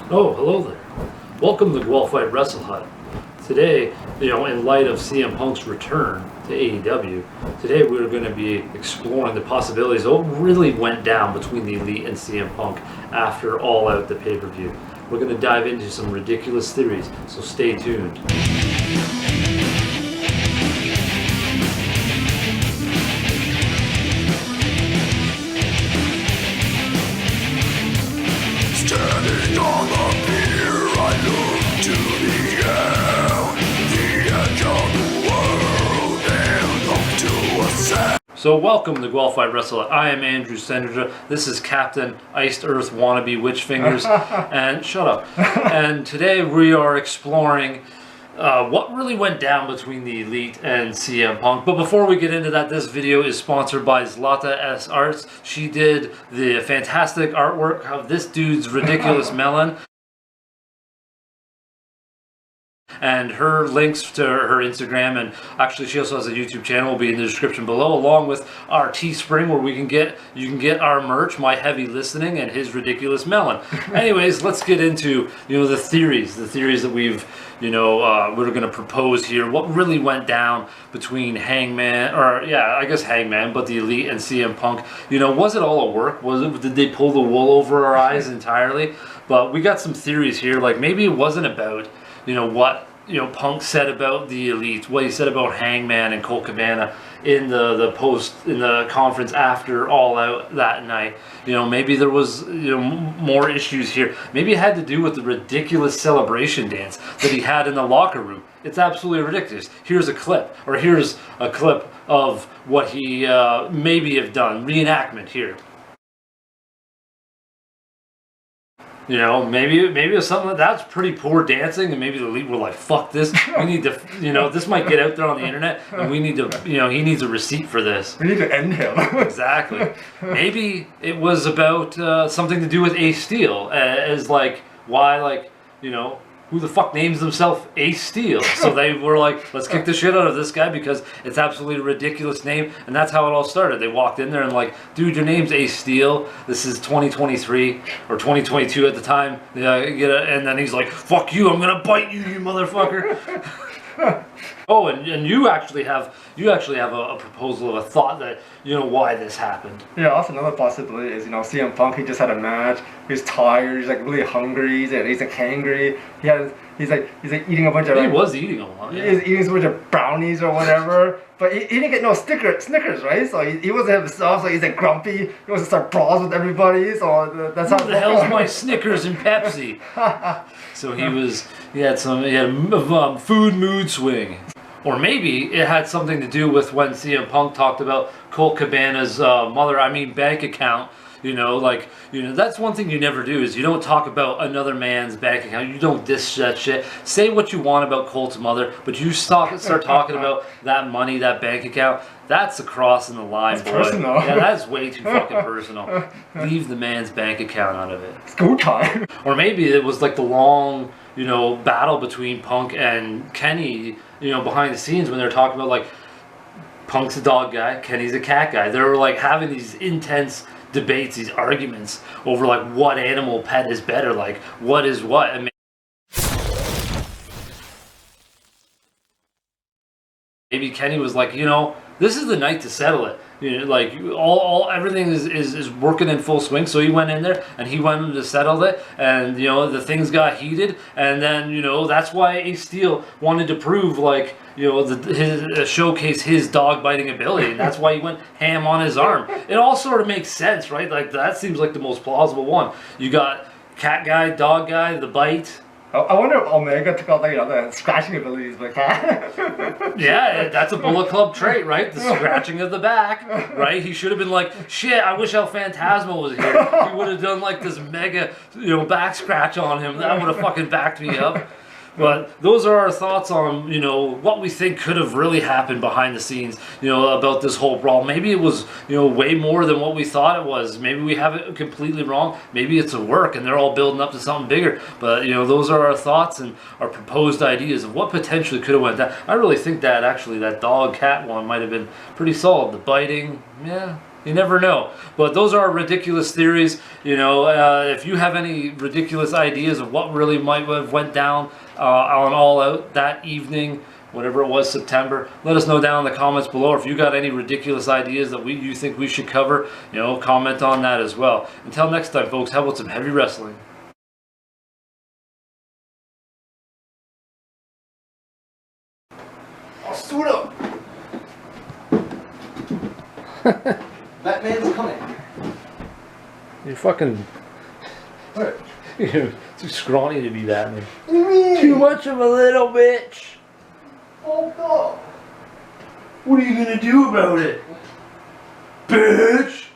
Oh, hello there. Welcome to Guelph Wrestle Hut. Today, in light of CM Punk's return to AEW, today we're going to be exploring the possibilities of what really went down between the Elite and CM Punk after All Out the pay-per-view. We're going to dive into some ridiculous theories, so stay tuned. Standing on the pier, I look to the air, the edge of the world, and look to ascend. So welcome to Guelph Wrestle Hut. I am Andrew Sennedra. This is Captain Iced Earth Wannabe Witch Fingers. And shut up. And today we are exploring what really went down between the Elite and CM Punk. But before we get into that, this video is sponsored by Zlata S Arts. She did the fantastic artwork of this dude's ridiculous melon. And her links to her Instagram, and actually she also has a YouTube channel, will be in the description below, along with our Teespring, where you can get our merch, My Heavy Listening and His Ridiculous Melon. Anyways, let's get into the theories that we're going to propose here. What really went down between Hangman, but the Elite and CM Punk? Was it all a work? Did they pull the wool over our eyes entirely? But we got some theories here. Like maybe it wasn't about what Punk said about the Elite, what he said about Hangman and Colt Cabana in the conference after All Out that night. Maybe there was more issues here. Maybe it had to do with the ridiculous celebration dance that he had in the locker room. It's absolutely ridiculous. Here's a clip of what he maybe have done. Reenactment here. Maybe it was something that's pretty poor dancing, and maybe the Elite were like, fuck this, we need to, this might get out there on the internet, and we need to, he needs a receipt for this. We need to end him. Exactly. Maybe it was about something to do with Ace Steel, as like, why, who the fuck names themselves Ace Steel? So they were like, let's kick the shit out of this guy because it's absolutely a ridiculous name. And that's how it all started. They walked in there and like, dude, your name's Ace Steel. This is 2023 or 2022 at the time. And then he's like, fuck you, I'm gonna bite you, you motherfucker. Oh, and you actually have a proposal of a thought that why this happened. Yeah, also another possibility is CM Punk, he just had a match. He's tired. He's like really hungry. He's like hangry. He's like eating a bunch of. He was eating a lot. Yeah. He's eating a bunch of brownies or whatever. But he didn't get no Snickers, right? So he wasn't having stuff. So he's like grumpy. He wants to start brawls with everybody. So that's how. What the hell's my Snickers and Pepsi? So he had a food mood swing. Or maybe it had something to do with when CM Punk talked about Colt Cabana's bank account. That's one thing you never do is you don't talk about another man's bank account. You don't diss that shit. Say what you want about Colt's mother, but you start talking about that money, that bank account. That's a cross in the line, that's boy. Personal. Yeah, that's way too fucking personal. Leave the man's bank account out of it. It's go time. Or maybe it was like the long, battle between Punk and Kenny, behind the scenes when they're talking about like Punk's a dog guy, Kenny's a cat guy. They were like having these intense debates, these arguments over like what animal pet is better, like what is what. And maybe Kenny was like, this is the night to settle it. Everything is working in full swing. So he went in there and he wanted to settle it, and the things got heated, and then that's why Ace Steel wanted to prove showcase his dog biting ability, and that's why he went ham on his arm. It all sort of makes sense, right? Like that seems like the most plausible one. You got cat guy, dog guy, the bite. I wonder if Omega took out the scratching abilities, but yeah, that's a Bullet Club trait, right? The scratching of the back, right? He should have been like, shit, I wish El Phantasmo was here. He would have done like this mega, back scratch on him. That would have fucking backed me up. But those are our thoughts on, what we think could have really happened behind the scenes, about this whole brawl. Maybe it was, way more than what we thought it was. Maybe we have it completely wrong. Maybe it's a work and they're all building up to something bigger. But, those are our thoughts and our proposed ideas of what potentially could have went down. I really think that actually that dog-cat one might have been pretty solid. The biting, yeah. You never know. But those are ridiculous theories. You know, if you have any ridiculous ideas of what really might have went down on All Out that evening, whatever it was, September, let us know down in the comments below. If you got any ridiculous ideas that you think we should cover, you know, comment on that as well. Until next time, folks, how about some heavy wrestling? I'll suit up. Batman's coming. You're fucking... What? You're too scrawny to be Batman. What do you mean? Too much of a little bitch. Oh no. What are you gonna do about it? Bitch!